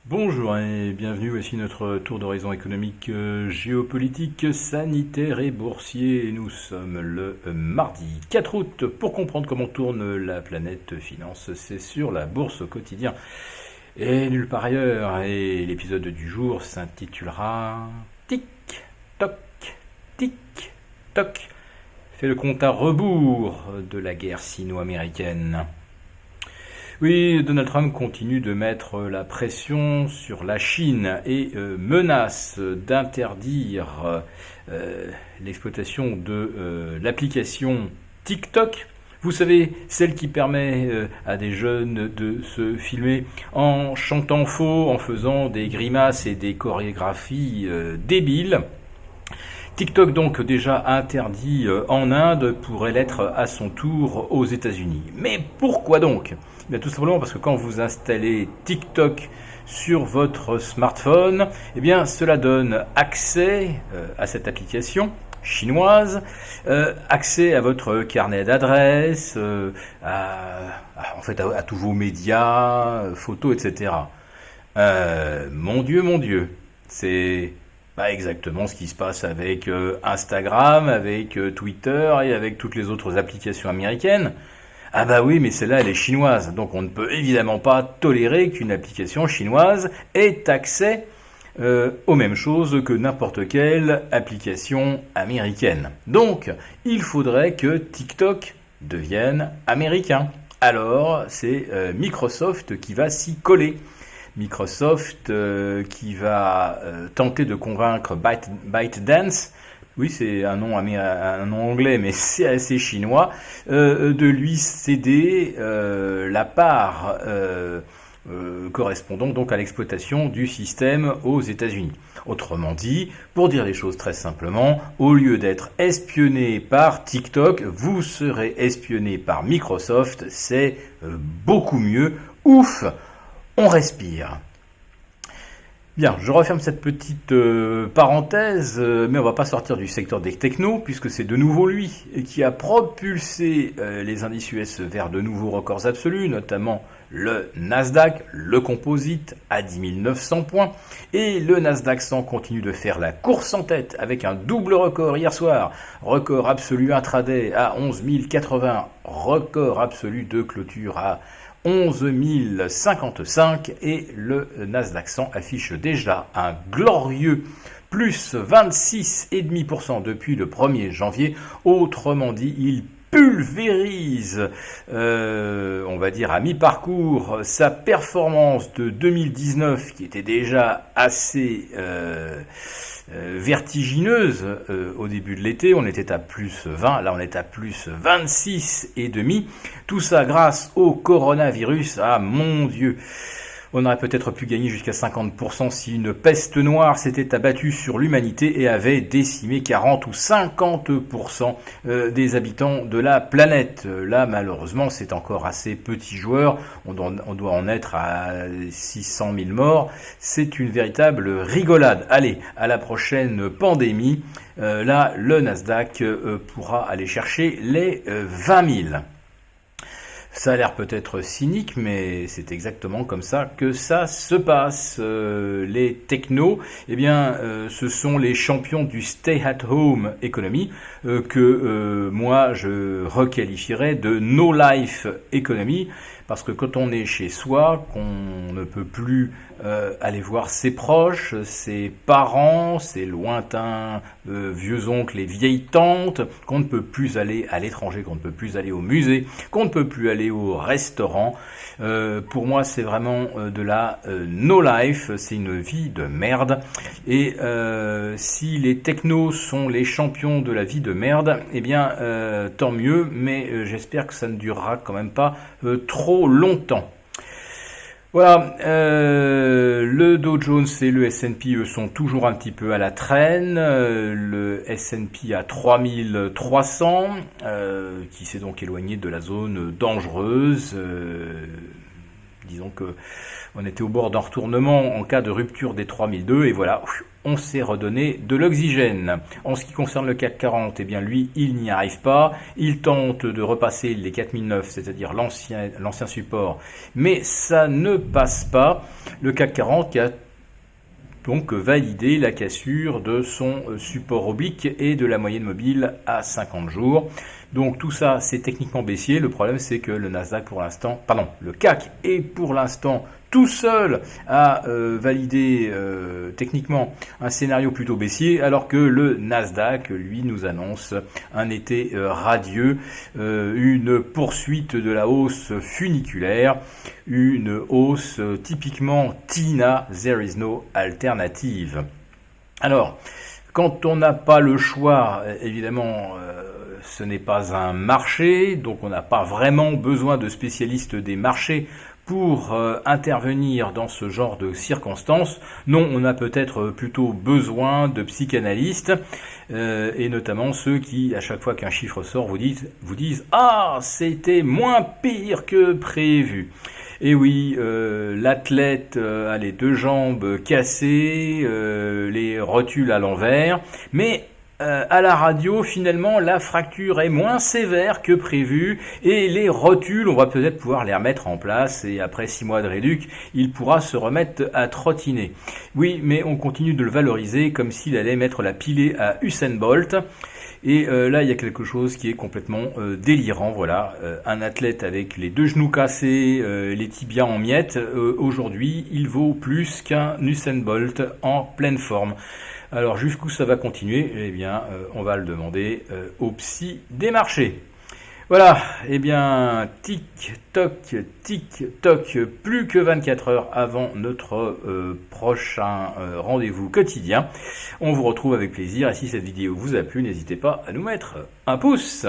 Bonjour et bienvenue, voici notre tour d'horizon économique, géopolitique, sanitaire et boursier. Nous sommes le mardi 4 août. Pour comprendre comment tourne la planète finance, c'est sur la bourse au quotidien et nulle part ailleurs. Et l'épisode du jour s'intitulera Tic Toc, Tic Toc. Fait le compte à rebours de la guerre sino-américaine. Oui, Donald Trump continue de mettre la pression sur la Chine et menace d'interdire l'exploitation de l'application TikTok. Vous savez, celle qui permet à des jeunes de se filmer en chantant faux, en faisant des grimaces et des chorégraphies débiles. TikTok donc déjà interdit en Inde pourrait l'être à son tour aux États-Unis. Mais pourquoi donc ? Bien, tout simplement parce que quand vous installez TikTok sur votre smartphone, eh bien cela donne accès à cette application chinoise, accès à votre carnet d'adresses, à tous vos médias, photos, etc. Mon Dieu, c'est pas exactement ce qui se passe avec Instagram, avec Twitter et avec toutes les autres applications américaines. Ah bah oui, mais celle-là, elle est chinoise. Donc on ne peut évidemment pas tolérer qu'une application chinoise ait accès aux mêmes choses que n'importe quelle application américaine. Donc, il faudrait que TikTok devienne américain. Alors, c'est Microsoft qui va s'y coller. Microsoft qui va tenter de convaincre ByteDance, oui c'est un nom anglais mais c'est assez chinois, de lui céder la part correspondant donc à l'exploitation du système aux États-Unis. Autrement dit, pour dire les choses très simplement, au lieu d'être espionné par TikTok, vous serez espionné par Microsoft, c'est beaucoup mieux. Ouf! On respire. Bien, je referme cette petite parenthèse, mais on va pas sortir du secteur des technos, puisque c'est de nouveau lui qui a propulsé les indices US vers de nouveaux records absolus, notamment le Nasdaq, le composite à 10 900 points, et le Nasdaq 100 continue de faire la course en tête avec un double record hier soir, record absolu intraday à 11 080, record absolu de clôture à 11 055 et le Nasdaq 100 affiche déjà un glorieux plus 26,5% depuis le 1er janvier. Autrement dit, il pulvérise, on va dire à mi-parcours, sa performance de 2019 qui était déjà assez vertigineuse au début de l'été. On était à plus 20, là on est à plus 26,5. Tout ça grâce au coronavirus. Ah mon Dieu! On aurait peut-être pu gagner jusqu'à 50% si une peste noire s'était abattue sur l'humanité et avait décimé 40 ou 50% des habitants de la planète. Là, malheureusement, c'est encore assez petit joueur. On doit en être à 600 000 morts. C'est une véritable rigolade. Allez, à la prochaine pandémie, là, le Nasdaq pourra aller chercher les 20 000. Ça a l'air peut-être cynique, mais c'est exactement comme ça que ça se passe. Les technos, eh bien, ce sont les champions du stay-at-home economy que moi je requalifierais de no-life economy, parce que quand on est chez soi, qu'on ne peut plus aller voir ses proches, ses parents, ses lointains vieux oncles et vieilles tantes, qu'on ne peut plus aller à l'étranger, qu'on ne peut plus aller au musée, qu'on ne peut plus aller au restaurant. Pour moi, c'est vraiment de la no-life, c'est une vie de merde. Et si les technos sont les champions de la vie de merde, eh bien, tant mieux, mais j'espère que ça ne durera quand même pas trop longtemps. Voilà, le Dow Jones et le S&P eux sont toujours un petit peu à la traîne. Le S&P à 3300, qui s'est donc éloigné de la zone dangereuse disons que on était au bord d'un retournement en cas de rupture des 3002 et voilà, on s'est redonné de l'oxygène. En ce qui concerne le CAC 40, eh bien lui, il n'y arrive pas. Il tente de repasser les 4009, c'est-à-dire l'ancien support, mais ça ne passe pas. Le CAC 40 qui a donc validé la cassure de son support oblique et de la moyenne mobile à 50 jours. Donc tout ça, c'est techniquement baissier. Le problème, c'est que le Nasdaq le CAC est pour l'instant tout seul à valider techniquement un scénario plutôt baissier, alors que le Nasdaq, lui, nous annonce un été radieux, une poursuite de la hausse funiculaire, une hausse typiquement TINA, there is no alternative. Alors, quand on n'a pas le choix, évidemment, ce n'est pas un marché, donc on n'a pas vraiment besoin de spécialistes des marchés pour intervenir dans ce genre de circonstances. Non, on a peut-être plutôt besoin de psychanalystes, et notamment ceux qui, à chaque fois qu'un chiffre sort, vous disent « Ah, c'était moins pire que prévu ». Et oui, l'athlète a les deux jambes cassées, les rotules à l'envers, mais à la radio, finalement, la fracture est moins sévère que prévu et les rotules, on va peut-être pouvoir les remettre en place et après 6 mois de réduc, il pourra se remettre à trottiner. Oui, mais on continue de le valoriser comme s'il allait mettre la pilée à Usain Bolt. Et là, il y a quelque chose qui est complètement délirant. Voilà, un athlète avec les deux genoux cassés, les tibias en miettes, aujourd'hui, il vaut plus qu'un Usain Bolt en pleine forme. Alors jusqu'où ça va continuer? Eh bien, on va le demander au psy des marchés. Voilà, eh bien, tic-toc, plus que 24 heures avant notre prochain rendez-vous quotidien. On vous retrouve avec plaisir et si cette vidéo vous a plu, n'hésitez pas à nous mettre un pouce.